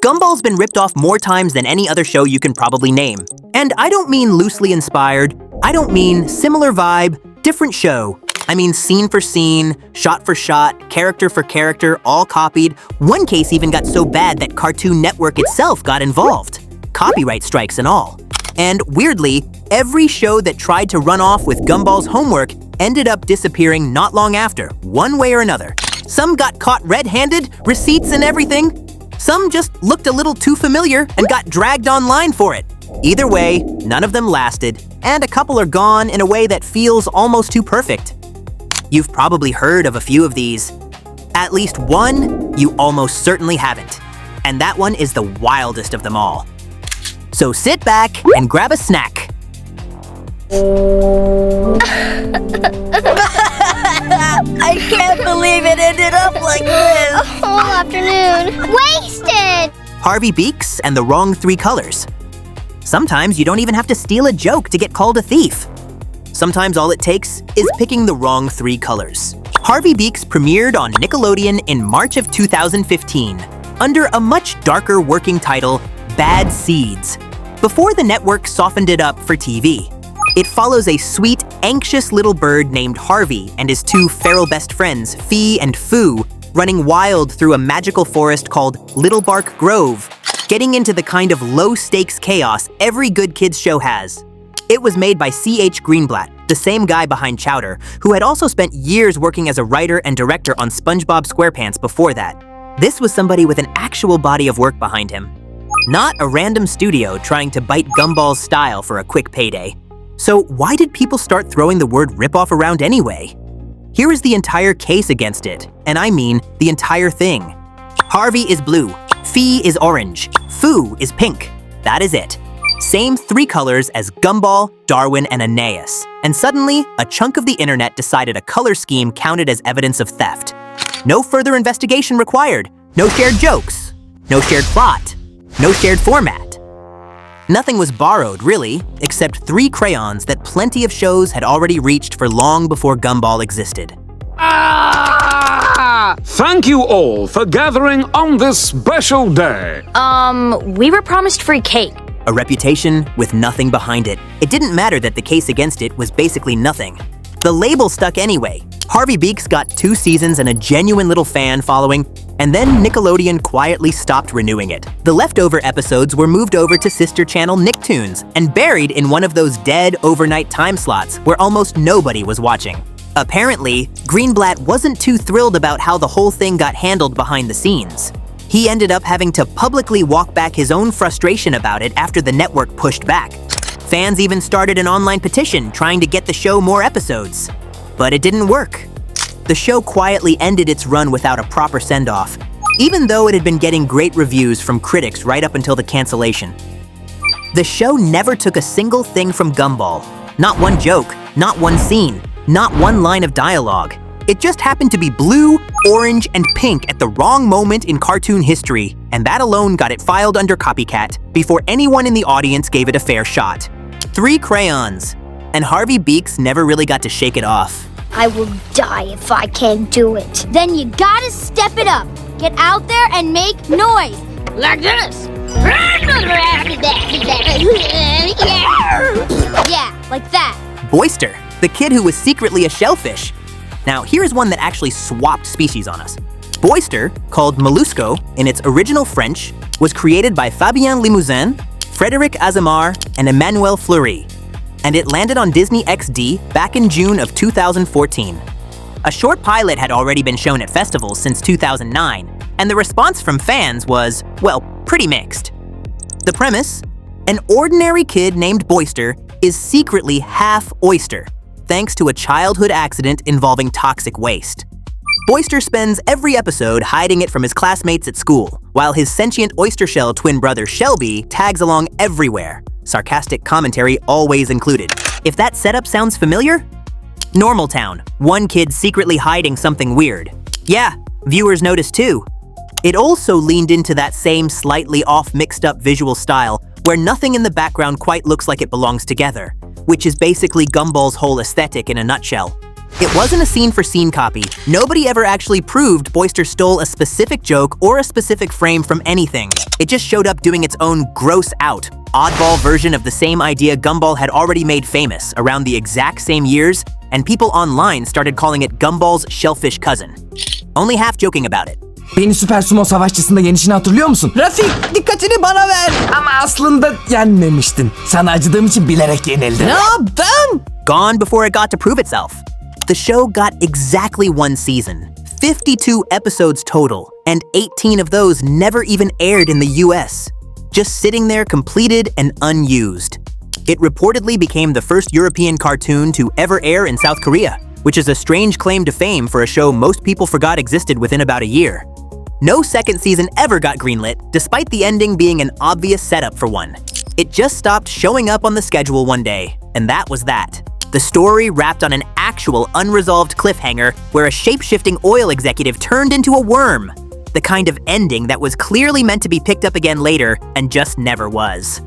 Gumball's been ripped off more times than any other show you can probably name. And I don't mean loosely inspired, I don't mean similar vibe, different show. I mean scene for scene, shot for shot, character for character, all copied. One case even got so bad that Cartoon Network itself got involved. Copyright strikes and all. And weirdly, every show that tried to run off with Gumball's homework ended up disappearing not long after, one way or another. Some got caught red-handed, receipts and everything. Some just looked a little too familiar and got dragged online for it. Either way, none of them lasted, and a couple are gone in a way that feels almost too perfect. You've probably heard of a few of these. At least one you almost certainly haven't. And that one is the wildest of them all. So sit back and grab a snack. I can't believe it ended up like this. A whole afternoon. Wasted! Harvey Beaks and the wrong 3 colors. Sometimes you don't even have to steal a joke to get called a thief. Sometimes all it takes is picking the wrong 3 colors. Harvey Beaks premiered on Nickelodeon in March of 2015 under a much darker working title, Bad Seeds, before the network softened it up for TV. It follows a sweet, anxious little bird named Harvey and his 2 feral best friends, Fee and Foo, running wild through a magical forest called Little Bark Grove, getting into the kind of low-stakes chaos every good kids show has. It was made by C.H. Greenblatt, the same guy behind Chowder, who had also spent years working as a writer and director on SpongeBob SquarePants before that. This was somebody with an actual body of work behind him. Not a random studio trying to bite Gumball's style for a quick payday. So why did people start throwing the word ripoff around anyway? Here is the entire case against it, and I mean the entire thing. Harvey is blue, Fee is orange, Foo is pink. That is it. Same 3 colors as Gumball, Darwin, and Aeneas. And suddenly, a chunk of the internet decided a color scheme counted as evidence of theft. No further investigation required. No shared jokes. No shared plot. No shared format. Nothing was borrowed, really, except 3 crayons that plenty of shows had already reached for long before Gumball existed. Thank you all for gathering on this special day. We were promised free cake. A reputation with nothing behind it. It didn't matter that the case against it was basically nothing. The label stuck anyway. Harvey Beaks got 2 seasons and a genuine little fan following, and then Nickelodeon quietly stopped renewing it. The leftover episodes were moved over to sister channel Nicktoons and buried in one of those dead overnight time slots where almost nobody was watching. Apparently, Greenblatt wasn't too thrilled about how the whole thing got handled behind the scenes. He ended up having to publicly walk back his own frustration about it after the network pushed back. Fans even started an online petition trying to get the show more episodes. But it didn't work. The show quietly ended its run without a proper send-off, even though it had been getting great reviews from critics right up until the cancellation. The show never took a single thing from Gumball. Not one joke, not one scene, not one line of dialogue. It just happened to be blue, orange, and pink at the wrong moment in cartoon history, and that alone got it filed under copycat before anyone in the audience gave it a fair shot. 3 crayons, and Harvey Beaks never really got to shake it off. I will die if I can't do it. Then you gotta step it up. Get out there and make noise. Like this. Yeah, like that. Boyster, the kid who was secretly a shellfish. Now, here's one that actually swapped species on us. Boyster, called Mollusco in its original French, was created by Fabien Limousin, Frédéric Azamar, and Emmanuel Fleury, and it landed on Disney XD back in June of 2014. A short pilot had already been shown at festivals since 2009, and the response from fans was, well, pretty mixed. The premise? An ordinary kid named Boyster is secretly half oyster, thanks to a childhood accident involving toxic waste. Boyster spends every episode hiding it from his classmates at school, while his sentient oyster shell twin brother Shelby tags along everywhere, sarcastic commentary always included. If that setup sounds familiar? Normal Town, one kid secretly hiding something weird. Yeah, viewers noticed too. It also leaned into that same slightly off mixed up visual style where nothing in the background quite looks like it belongs together, which is basically Gumball's whole aesthetic in a nutshell. It wasn't a scene-for-scene copy. Nobody ever actually proved Boyster stole a specific joke or a specific frame from anything. It just showed up doing its own gross-out, oddball version of the same idea Gumball had already made famous around the exact same years, and people online started calling it Gumball's shellfish cousin. Only half joking about it. Beni Süper Sumo Savaşçısı'nda yenişini hatırlıyor musun? Rafik, dikkatini bana ver. Ama aslında yenmemiştin. Sana acıdığım için bilerek yenildin. Ne yaptın? Gone before it got to prove itself. The show got exactly one season, 52 episodes total, and 18 of those never even aired in the US. Just sitting there completed and unused. It reportedly became the first European cartoon to ever air in South Korea, which is a strange claim to fame for a show most people forgot existed within about a year. No second season ever got greenlit, despite the ending being an obvious setup for one. It just stopped showing up on the schedule one day, and that was that. The story wrapped on an actual unresolved cliffhanger where a shape-shifting oil executive turned into a worm. The kind of ending that was clearly meant to be picked up again later and just never was.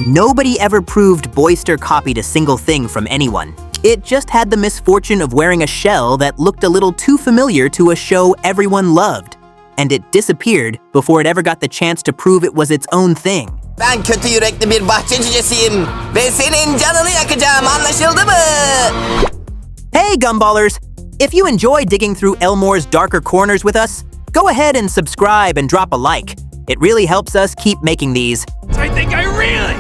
Nobody ever proved Boyster copied a single thing from anyone. It just had the misfortune of wearing a shell that looked a little too familiar to a show everyone loved. And it disappeared before it ever got the chance to prove it was its own thing. Ben kötü yürekli bir bahçe cücesiyim ve senin canını yakacağım, anlaşıldı mı? Hey Gumballers! If you enjoy digging through Elmore's darker corners with us, go ahead and subscribe and drop a like. It really helps us keep making these. I think I really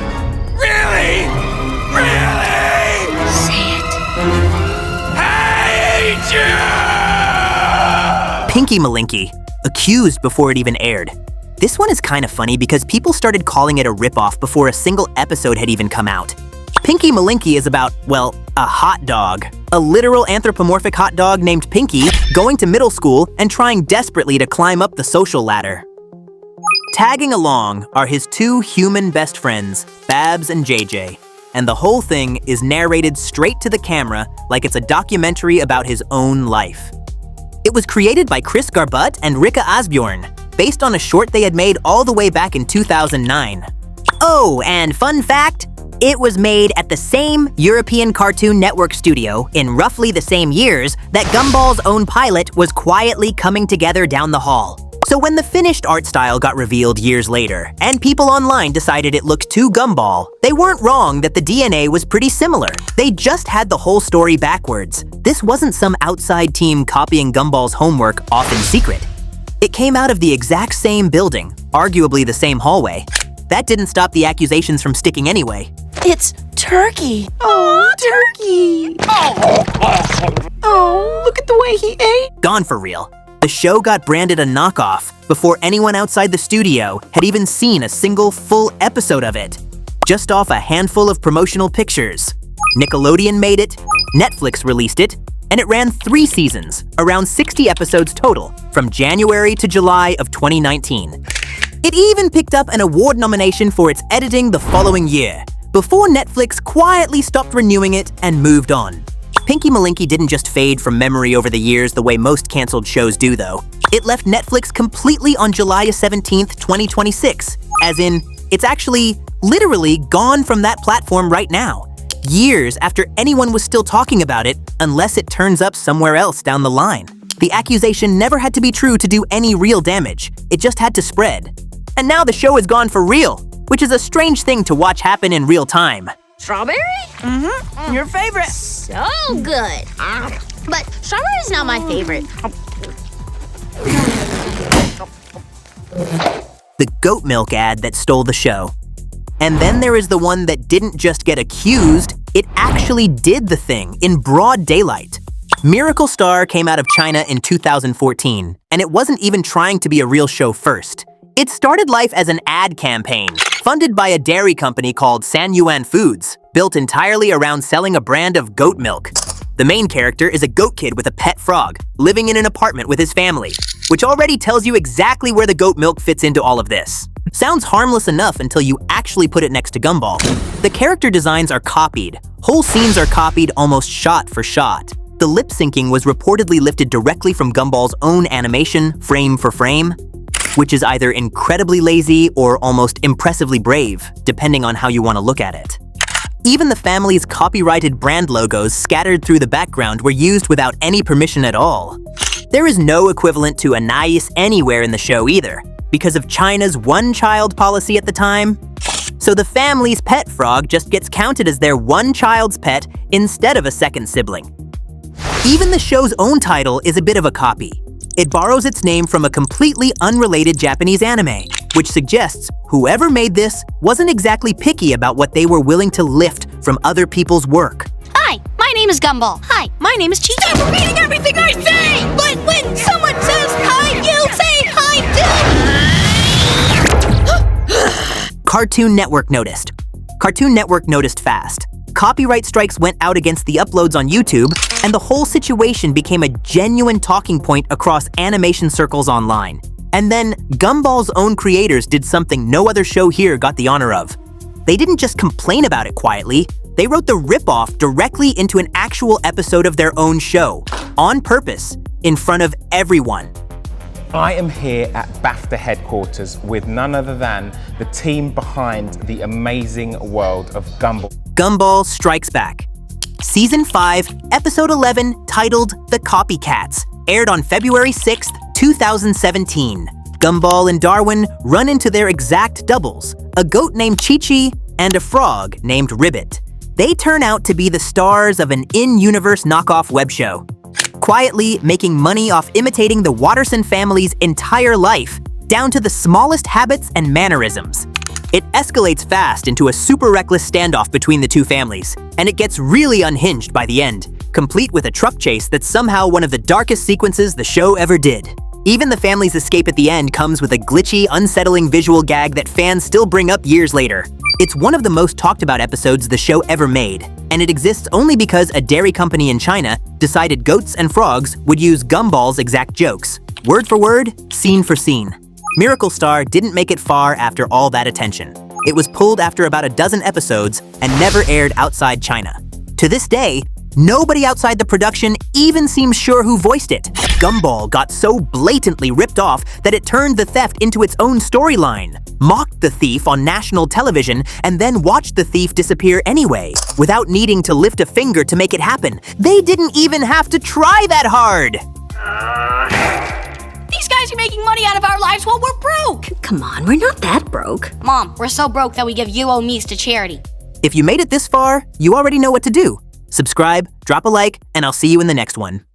say it. Hate you! Pinky Malinky, accused before it even aired. This one is kind of funny because people started calling it a ripoff before a single episode had even come out. Pinky Malinky is about, well, a hot dog. A literal anthropomorphic hot dog named Pinky going to middle school and trying desperately to climb up the social ladder. Tagging along are his two human best friends, Babs and JJ, and the whole thing is narrated straight to the camera like it's a documentary about his own life. It was created by Chris Garbutt and Rika Asbjorn, based on a short they had made all the way back in 2009. Oh, and fun fact, it was made at the same European Cartoon Network studio in roughly the same years that Gumball's own pilot was quietly coming together down the hall. So when the finished art style got revealed years later, and people online decided it looked too Gumball, they weren't wrong that the DNA was pretty similar. They just had the whole story backwards. This wasn't some outside team copying Gumball's homework off in secret. It came out of the exact same building, arguably the same hallway. That didn't stop the accusations from sticking anyway. It's turkey. Oh, turkey. Oh, look at the way he ate. Gone for real. The show got branded a knockoff before anyone outside the studio had even seen a single full episode of it. Just off a handful of promotional pictures. Nickelodeon made it, Netflix released it, and it ran 3 seasons, around 60 episodes total, from January to July of 2019. It even picked up an award nomination for its editing the following year, before Netflix quietly stopped renewing it and moved on. Pinky Malinky didn't just fade from memory over the years the way most canceled shows do, though. It left Netflix completely on July 17th, 2026, as in, it's actually, literally gone from that platform right now. Years after anyone was still talking about it, unless it turns up somewhere else down the line. The accusation never had to be true to do any real damage. It just had to spread. And now the show is gone for real, which is a strange thing to watch happen in real time. Strawberry? Mm-hmm. Your favorite. So good. But strawberry's not my favorite. The goat milk ad that stole the show. And then there is the one that didn't just get accused, it actually did the thing in broad daylight. Miracle Star came out of China in 2014, and it wasn't even trying to be a real show first. It started life as an ad campaign, funded by a dairy company called San Yuan Foods, built entirely around selling a brand of goat milk. The main character is a goat kid with a pet frog, living in an apartment with his family, which already tells you exactly where the goat milk fits into all of this. Sounds harmless enough until you actually put it next to Gumball. The character designs are copied. Whole scenes are copied almost shot for shot. The lip syncing was reportedly lifted directly from Gumball's own animation, frame for frame, which is either incredibly lazy or almost impressively brave, depending on how you want to look at it. Even the family's copyrighted brand logos scattered through the background were used without any permission at all. There is no equivalent to Anais anywhere in the show either, because of China's one-child policy at the time. So the family's pet frog just gets counted as their one child's pet instead of a second sibling. Even the show's own title is a bit of a copy. It borrows its name from a completely unrelated Japanese anime, which suggests whoever made this wasn't exactly picky about what they were willing to lift from other people's work. Hi, my name is Gumball. Hi, my name is Cheetah. Stop repeating everything I say! But when someone says hi, you say hi too! Cartoon Network noticed. Cartoon Network noticed fast. Copyright strikes went out against the uploads on YouTube, and the whole situation became a genuine talking point across animation circles online. And then, Gumball's own creators did something no other show here got the honor of. They didn't just complain about it quietly, they wrote the ripoff directly into an actual episode of their own show, on purpose, in front of everyone. I am here at BAFTA headquarters with none other than the team behind the amazing world of Gumball. Gumball Strikes Back. Season 5, Episode 11, titled The Copycats, aired on February 6th, 2017. Gumball and Darwin run into their exact doubles, a goat named Chi-Chi and a frog named Ribbit. They turn out to be the stars of an in-universe knockoff web show, quietly making money off imitating the Watterson family's entire life, down to the smallest habits and mannerisms. It escalates fast into a super reckless standoff between the two families, and it gets really unhinged by the end, complete with a truck chase that's somehow one of the darkest sequences the show ever did. Even the family's escape at the end comes with a glitchy, unsettling visual gag that fans still bring up years later. It's one of the most talked about episodes the show ever made, and it exists only because a dairy company in China decided goats and frogs would use Gumball's exact jokes, word for word, scene for scene. Miracle Star didn't make it far after all that attention. It was pulled after about a dozen episodes and never aired outside China. To this day, nobody outside the production even seems sure who voiced it. Gumball got so blatantly ripped off that it turned the theft into its own storyline, mocked the thief on national television, and then watched the thief disappear anyway, without needing to lift a finger to make it happen. They didn't even have to try that hard! These guys are making money out of our lives while we're broke! Come on, we're not that broke. Mom, we're so broke that we give UO-Me's to charity. If you made it this far, you already know what to do. Subscribe, drop a like, and I'll see you in the next one.